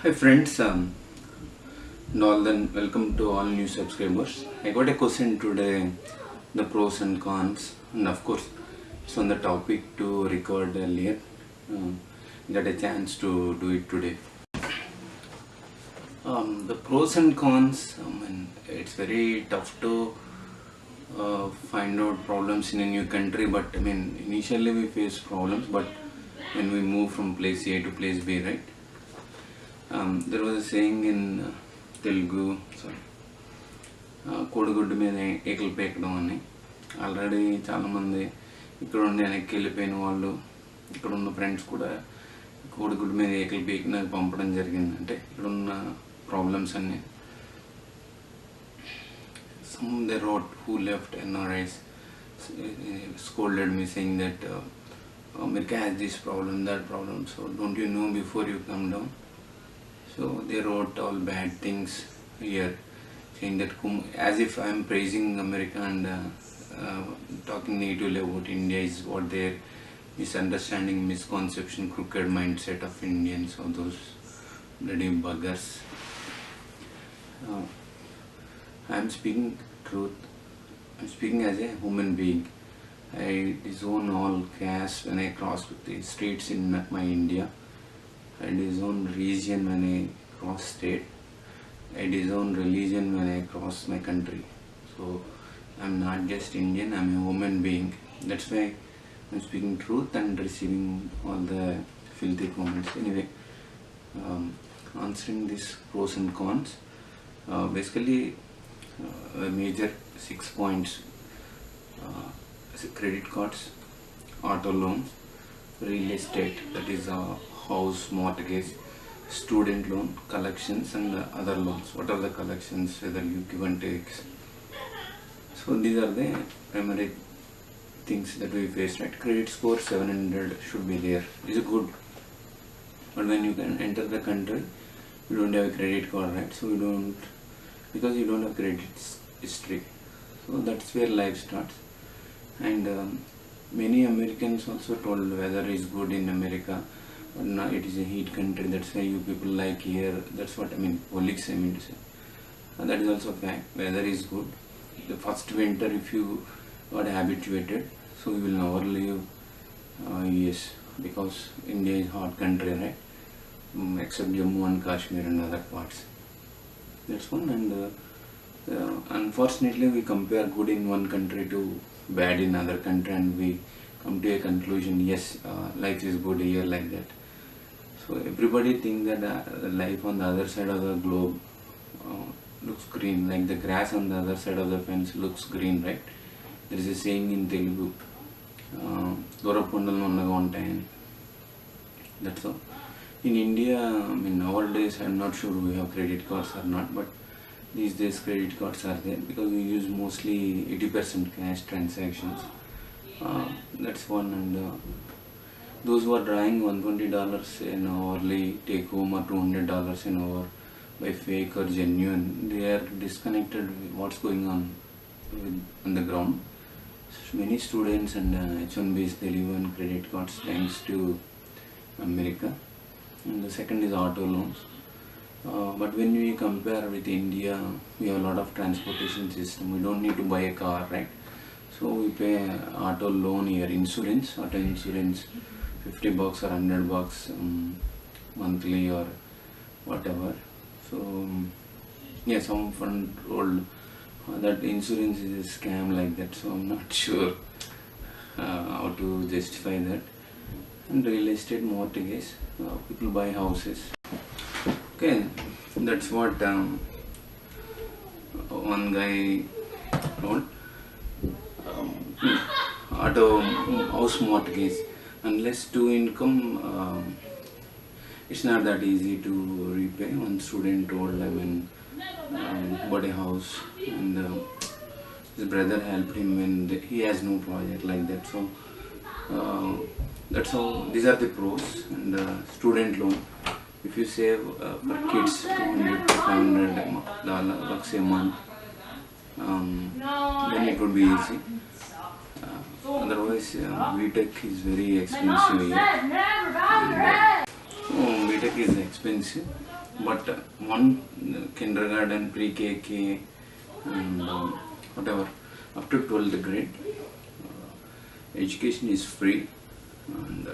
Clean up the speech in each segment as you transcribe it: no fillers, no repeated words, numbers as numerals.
Hi friends, and all then welcome to all new subscribers. I got a question today, the pros and cons, and of course it's on the topic to record earlier. Got a chance to do it today. The pros and cons, and it's very tough to find out problems in a new country, but initially we face problems, but when we move from place A to place B, right? There was a saying in Telugu, sorry, కోడిగుడ్డు మీద ఏకలు పేకడం అని. Already చాలామంది ఇక్కడ ఉండి వెనక్కి వెళ్ళిపోయిన వాళ్ళు, ఇక్కడ ఉన్న ఫ్రెండ్స్ కూడా కోడిగుడ్డు మీద ఏకలు పీకిన పంపడం జరిగింది. అంటే ఇక్కడ ఉన్న ప్రాబ్లమ్స్ అన్నీ. Some they wrote who left NRIs scolded me saying that America has this problem, that problem, so don't you know before you come down? So they wrote all bad things here, saying that as if I am praising America and talking negatively about India is what their misunderstanding, misconception, crooked mindset of Indians, or those bloody buggers. I am speaking truth. I am speaking as a human being. I disown all caste when I cross the streets in my India. I disown religion when I cross state. I disown religion when I cross my country. So I'm not just Indian, I'm a human being. That's why I'm speaking truth and receiving all the filthy comments. Anyway, answering these pros and cons. Basically, major 6 points: credit cards, auto loans, real estate, that is house mortgage, student loan, collections, and other loans. What are the collections? Whether you give and takes. So these are the primary things that we face, right? Credit score 700 should be there. Is good, but when you can enter the country, you don't have a credit card, right? So you don't, because you don't have credit history. So that's where life starts. And many Americans also told weather is good in America, but now it is a heat country. That's why you people like here. That's what colleagues I mean to say. That is also fact. Weather is good. The first winter, if you got habituated, so you will never leave US, because India is hot country, right? Except Jammu and Kashmir and other parts. That's one. And unfortunately we compare good in one country to bad in other country, and we come to a conclusion, yes, life is good here, like that. So everybody thinks that life on the other side of the globe looks green, like the grass on the other side of the fence looks green, right? There is a saying in Telugu, దూరపుండలు ఉన్నగా ఉంటాయని. That's all. In India, nowadays I'm not sure we have credit cards or not, but these days credit cards are there because we use mostly 80% cash transactions. That's one. And those who are drawing $120 an hourly take home, or $200 an hour by fake or genuine, they are disconnected with what's going on the ground. Many students and H1Bs, they live on credit cards thanks to America. And the second is auto loans. But when we compare with India, we have a lot of transportation system. We don't need to buy a car, right? So we pay auto loan here, auto insurance, $50 or $100 monthly or whatever. So yeah, some friend told that insurance is a scam, like that. So I'm not sure how to justify that. And real estate mortgages, people buy houses. Okay, that's what one guy told. Auto house mortgage, unless two income, it's not that easy to repay. One student told, bought a house, and his brother helped him, and he has no project, like that. So that's how. These are the pros. And student loan, if you save for kids $200 to $500 a month, then it would be easy. Otherwise, BTech is very expensive here. BTech is expensive. but one kindergarten, pre-KK, and whatever up to 12th grade, education is free, and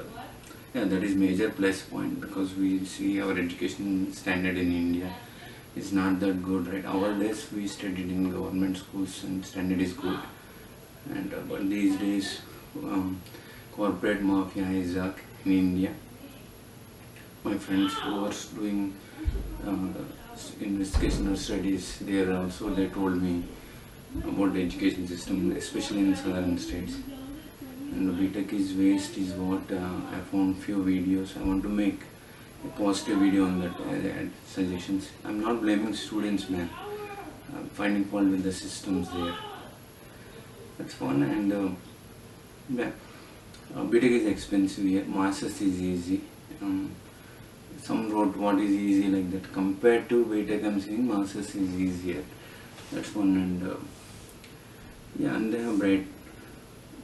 yeah, that is major plus point, because we see our education standard in India is not that good, right? Our days we studied in government schools and standard is good, and but these days corporate mafia is in India. My friends who are doing investigational studies there also, they told me about the education system, especially in southern states. And the BTech is waste is what I found few videos. I want to make a positive video on that. I add suggestions. I'm not blaming students, man. I'm finding fault with the systems there. That's one. And yeah, BTech is expensive here. Masters is easy. Some wrote what is easy like that. Compared to BTech, I'm saying Masters is easier. That's one. And yeah, and they have bright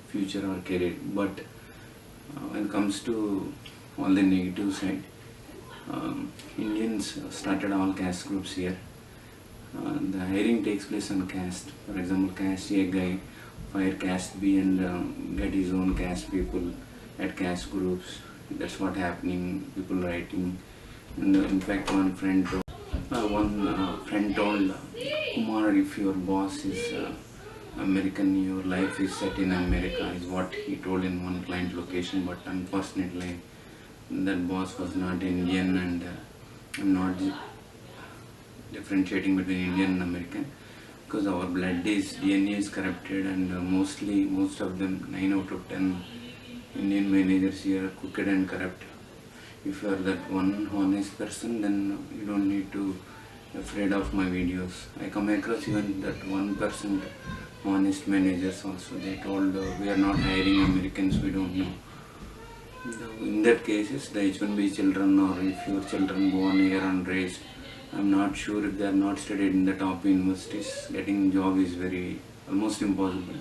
future or career. But when it comes to all the negative side, Indians started all caste groups here. The hiring takes place on caste. For example, caste A guy fire caste B and get his own caste people at caste groups. That's what happening. People writing, and in fact, one friend told Kumar, if your boss is American, your life is set in America, is what he told in one client location. But unfortunately, that boss was not Indian, and I'm not differentiating between Indian and American, because our blood is DNA is corrupted, and most of them, 9 out of 10 Indian managers here are crooked and corrupt. If you are that one honest person, then you don't need to afraid of my videos. I come across even that 1% honest managers also. They told we are not hiring Americans, we don't know. In that cases, the H1B children, or if your children born here and raised, I'm not sure if they are not studied in the top universities, getting job is almost impossible.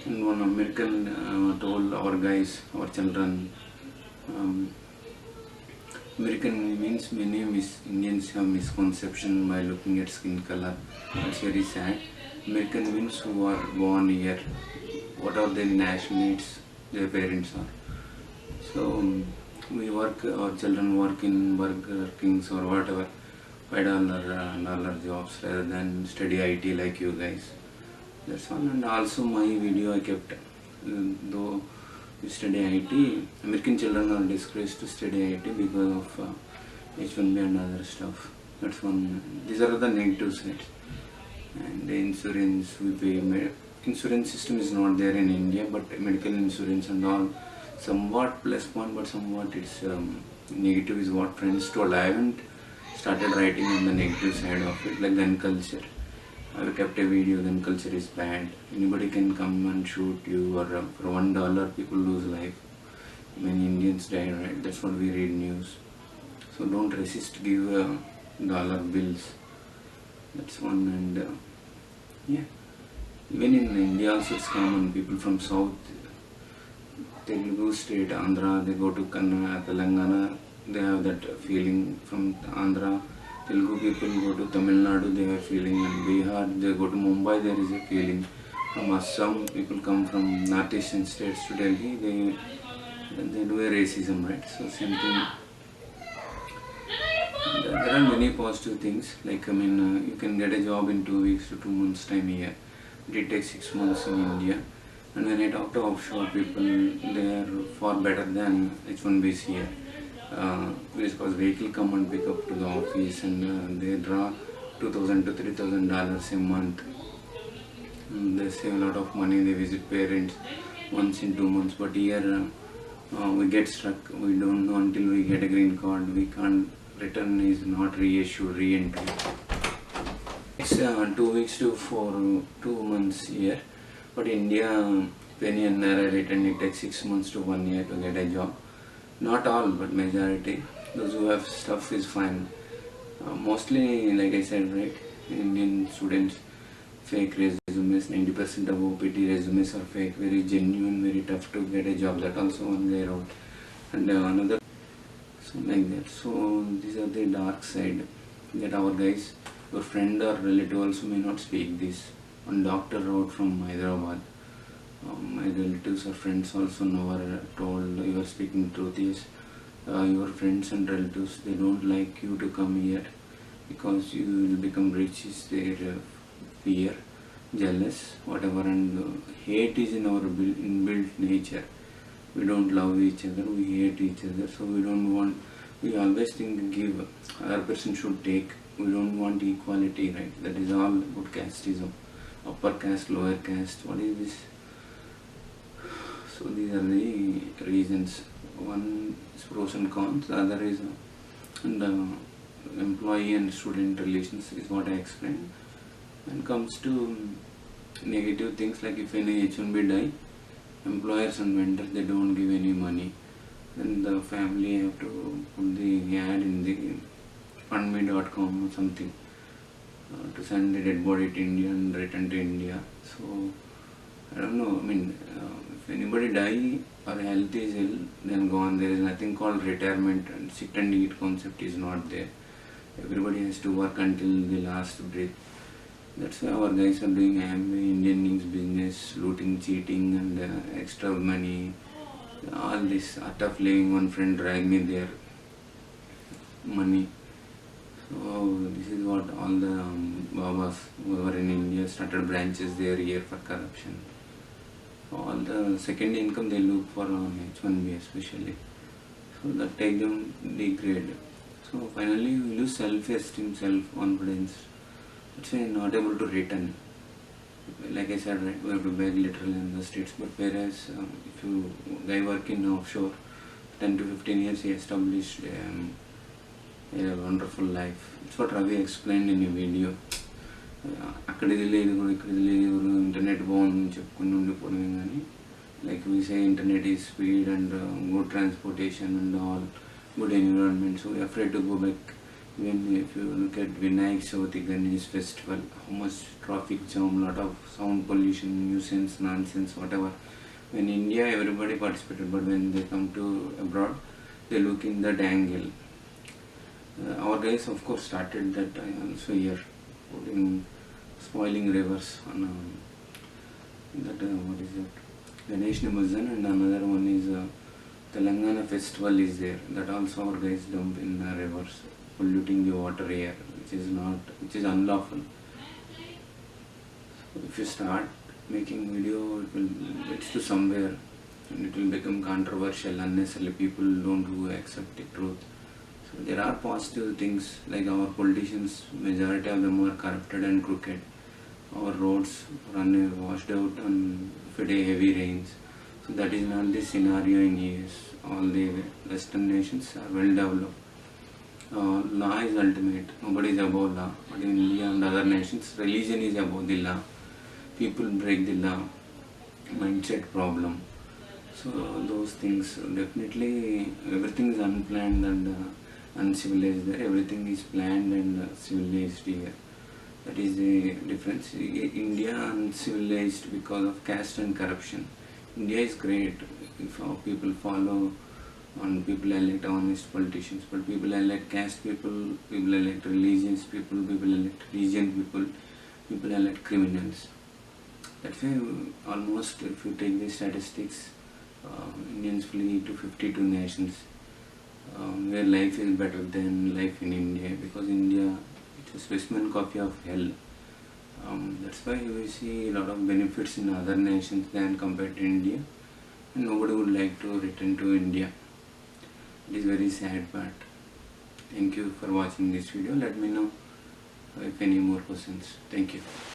And one American told our guys, our children, American means many Indians have misconception by looking at skin color. That's very sad. American means who are born here, what are their nationalities, their parents are. So we work, our children work in Burger Kings or whatever, $5 jobs rather than study IT like you guys. That's one. And also my video I kept, though you study IT, American children are discouraged to study IT because of H1B and other stuff. That's one. These are the negative sides. And the insurance we pay. Insurance system is not there in India, but medical insurance and all somewhat plus point, but somewhat it's negative is what friends told. I haven't started writing on the negative side of it, like gun culture. I kept a video, gun culture is bad. Anybody can come and shoot you, or for $1 people lose life. Many Indians die, right? That's what we read news. So don't resist, give dollar bills. That's one. And yeah, even in India also it's common. People from south, Telugu state, Andhra, they go to Kannada, Telangana, they have that feeling. From Andhra, Telugu people go to Tamil Nadu, they have feeling, and Bihar, they go to Mumbai, there is a feeling. From Assam, people come from northeastern states to Delhi, they do a racism, right? So same thing. And there are many positive things, like you can get a job in 2 weeks to 2 months time here. It takes 6 months in India. And when I talk to offshore people, they are far better than H1Bs here. Because vehicle come and pick up to the office, and they draw $2,000 to $3,000 a month. And they save a lot of money. They visit parents once in 2 months. But here we get stuck. We don't know until we get a green card. We can't. Return is not reissued, re-entry. It's 2 weeks to 2 months here. But India, when you return, it takes 6 months to 1 year to get a job. Not all, but majority. Those who have stuff is fine. Mostly, like I said, right, Indian students, fake resumes, 90% of OPT resumes are fake, very genuine, very tough to get a job. That also one they wrote. And another. So So like that. So these are the dark side that our guys, your friend or relative also may not speak this. One doctor wrote from Hyderabad. My relatives or friends also never told you are speaking truth. Yes, your friends and relatives, they don't like you to come here because you will become rich is their fear, jealous, whatever, and hate is in our inbuilt nature. We don't love each other, we hate each other, so we don't want, we always think give, other person should take, we don't want equality, right? That is all about casteism, upper caste, lower caste, what is this? So these are the reasons. One is pros and cons, the other is employee and student relations is what I explained. When it comes to negative things, like if any H1B die, employers and vendors, they don't give any money. Then the family have to put the ad in the fundme.com or something to send the dead body to India and return to India. So I don't know, I mean, if anybody die or health is ill, then gone. There is nothing called retirement, and sit and eat concept is not there. Everybody has to work until the last breath. That's why our guys are doing Indian News business, looting, cheating, and extra money. All this art of living. One friend dragged me there. Money. So this is what all the Babas who were in India started branches there here for corruption. All the second income they look for on H1B especially. So that take them degrade. So finally we lose self-esteem, self-confidence. That's why not able to return. Like I said, right, we have to beg literally in the streets. But whereas if you guy work in offshore, 10 to 15 years he established a wonderful life. It's what Ravi explained in a video. అక్కడిది లేదు ఇక్కడిది లేదు internet బాగుందని చెప్పుకుని ఉండిపోవడమే కానీ like we say internet is speed and good transportation and all good environment, so we are afraid to go back. Even if you look at Vinayak Chavithi Ganesh festival, how much traffic jam, lot of sound pollution, nuisance, nonsense, whatever. When India everybody participated, but when they come to abroad, they look in that angle. Our guys of course started that also here, putting spoiling rivers on that what is that, Ganesh Nimazan, and another one is Telangana festival is there, that also our guys dump in rivers, polluting the water here, which is unlawful. So if you start making video, it will get to somewhere and it will become controversial unnecessarily. People don't accept the truth. So there are positive things, like our politicians, majority of them are corrupted and crooked. Our roads run washed out and heavy rains. So that is not the scenario in US. All the Western nations are well developed. Law is ultimate. Nobody is above law. But in India and other nations, religion is above the law. People break the law. Mindset problem. So those things, definitely everything is unplanned and uncivilized there. Everything is planned and civilized here. That is the difference. India uncivilized because of caste and corruption. India is great if our people follow and people elect honest politicians, but people elect caste people, people elect religious people, people elect religion people, people elect criminals. That's why almost, if you take the statistics, Indians flee to 52 nations where life is better than life in India, because India is a specimen copy of hell. That's why we see a lot of benefits in other nations than compared to India, and nobody would like to return to India. It is very sad part. Thank you for watching this video. Let me know if any more questions. Thank you.